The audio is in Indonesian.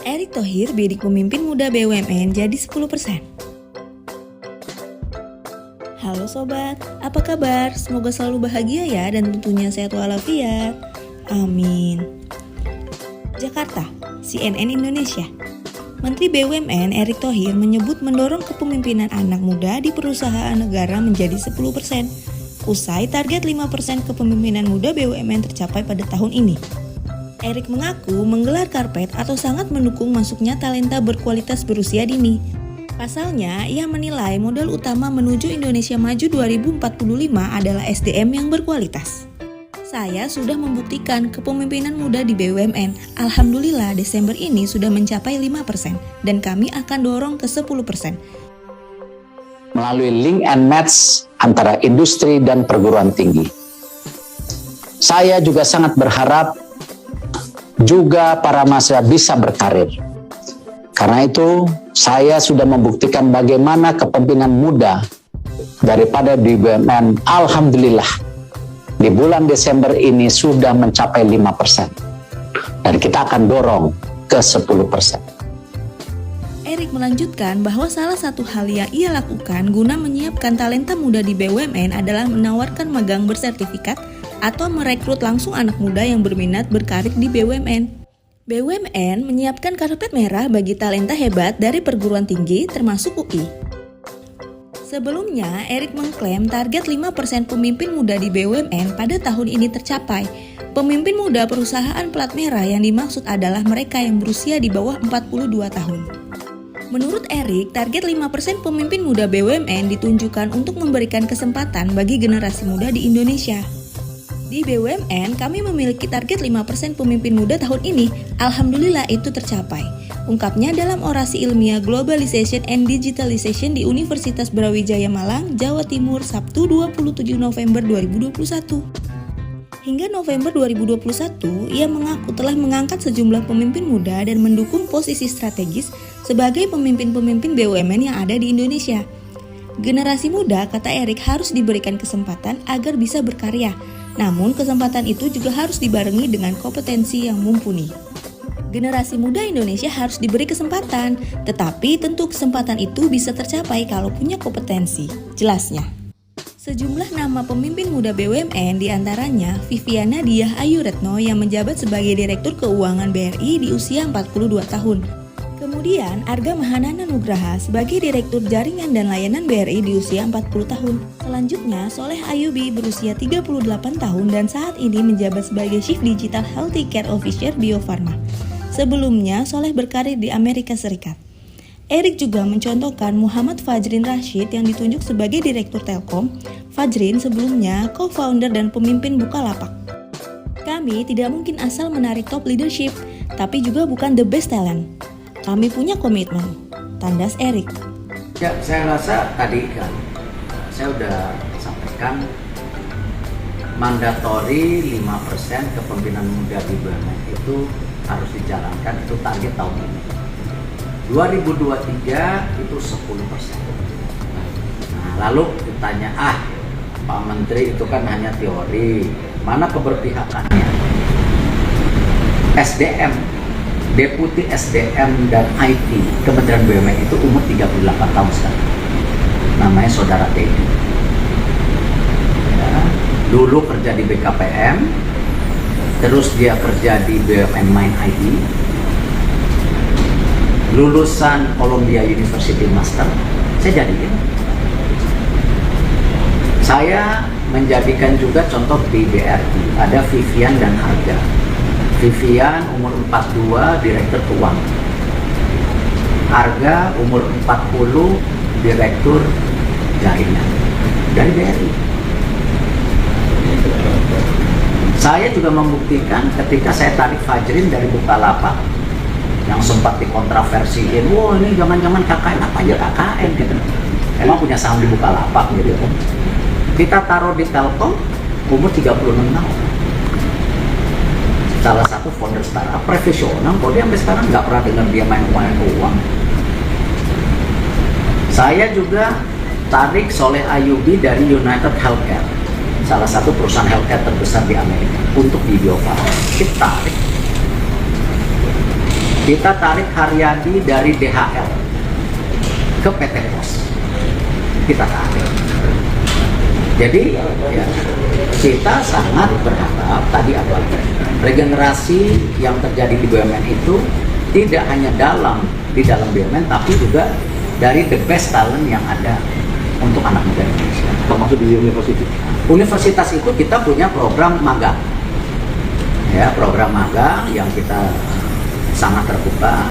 Erick Thohir bidik pemimpin muda BUMN jadi 10%. Halo sobat, apa kabar? Semoga selalu bahagia ya dan tentunya sehat walafiat. Amin. Jakarta, CNN Indonesia. Menteri BUMN Erick Thohir menyebut mendorong kepemimpinan anak muda di perusahaan negara menjadi 10%. Usai target 5% kepemimpinan muda BUMN tercapai pada tahun ini. Erick mengaku menggelar karpet atau sangat mendukung masuknya talenta berkualitas berusia dini. Pasalnya, ia menilai modal utama menuju Indonesia Maju 2045 adalah SDM yang berkualitas. Saya sudah membuktikan kepemimpinan muda di BUMN. Alhamdulillah Desember ini sudah mencapai 5% dan kami akan dorong ke 10%. Melalui link and match antara industri dan perguruan tinggi. Saya juga sangat berharap juga para mahasiswa bisa berkarir. Karena itu, saya sudah membuktikan bagaimana kepemimpinan muda daripada di BUMN. Alhamdulillah, di bulan Desember ini sudah mencapai 5%. Dan kita akan dorong ke 10%. Erick melanjutkan bahwa salah satu hal yang ia lakukan guna menyiapkan talenta muda di BUMN adalah menawarkan magang bersertifikat atau merekrut langsung anak muda yang berminat berkarir di BUMN. BUMN menyiapkan karpet merah bagi talenta hebat dari perguruan tinggi termasuk UI. Sebelumnya, Erick mengklaim target 5% pemimpin muda di BUMN pada tahun ini tercapai. Pemimpin muda perusahaan plat merah yang dimaksud adalah mereka yang berusia di bawah 42 tahun. Menurut Erick, target 5% pemimpin muda BUMN ditunjukkan untuk memberikan kesempatan bagi generasi muda di Indonesia. Di BUMN, kami memiliki target 5% pemimpin muda tahun ini. Alhamdulillah itu tercapai. Ungkapnya dalam orasi ilmiah Globalization and Digitalization di Universitas Brawijaya Malang, Jawa Timur, Sabtu 27 November 2021. Hingga November 2021, ia mengaku telah mengangkat sejumlah pemimpin muda dan mendukung posisi strategis sebagai pemimpin-pemimpin BUMN yang ada di Indonesia. Generasi muda, kata Erick, harus diberikan kesempatan agar bisa berkarya. Namun kesempatan itu juga harus dibarengi dengan kompetensi yang mumpuni. Generasi muda Indonesia harus diberi kesempatan, tetapi tentu kesempatan itu bisa tercapai kalau punya kompetensi, jelasnya. Sejumlah nama pemimpin muda BUMN diantaranya Viviana Diah Ayu Retno yang menjabat sebagai Direktur Keuangan BRI di usia 42 tahun. Kemudian Arga Mahanana Nugraha sebagai Direktur Jaringan dan Layanan BRI di usia 40 tahun. Selanjutnya Soleh Ayubi berusia 38 tahun dan saat ini menjabat sebagai Chief Digital Healthy Care Officer Bio Farma. Sebelumnya Soleh berkarir di Amerika Serikat. Erick juga mencontohkan Muhammad Fajrin Rashid yang ditunjuk sebagai Direktur Telkom. Fajrin sebelumnya co-founder dan pemimpin Bukalapak. Kami tidak mungkin asal menarik top leadership, tapi juga bukan the best talent. Kami punya komitmen, tandas Erick. Ya, saya rasa tadi kan saya udah sampaikan mandatori 5% kepemimpinan muda di BUMN itu harus dijalankan, itu target tahun ini. 2023 itu 10%. Nah, lalu ditanya, Pak Menteri itu kan hanya teori, mana keberpihakannya? SDM, Deputi SDM dan IT Kementerian BUMN itu umur 38 tahun sekarang. Namanya Saudara Teddy. Ya, dulu kerja di BKPM, terus dia kerja di BUMN Mind ID. Lulusan Columbia University Master, saya jadiin. Saya menjadikan juga contoh di BRI, ada Vivian dan Arga. Vivian umur 42, Direktur Keuangan. Arga umur 40, Direktur Jaringan dari BRI. Saya juga membuktikan ketika saya tarik Fajrin dari Bukalapak yang sempat dikontraversiin, wah ini jangan-jangan KKN, apa aja KKN gitu. Emang punya saham di Bukalapak gitu. Kita taruh di Telkom umur 36 tahun. Salah satu founder startup profesional, kok dia sampai sekarang nggak pernah dengar dia main uang. Saya juga tarik Soleh Ayubi dari United Healthcare, salah satu perusahaan healthcare terbesar di Amerika, untuk di Bio Farma. Kita tarik. Kita tarik Haryadi dari DHL ke PT Pos. Kita tarik. Jadi ya, kita sangat berharap tadi apa? Regenerasi yang terjadi di BUMN itu tidak hanya di dalam BUMN, tapi juga dari the best talent yang ada untuk anak muda Indonesia. Termasuk di universitas. Universitas itu kita punya program magang, ya program magang yang kita sangat terbuka.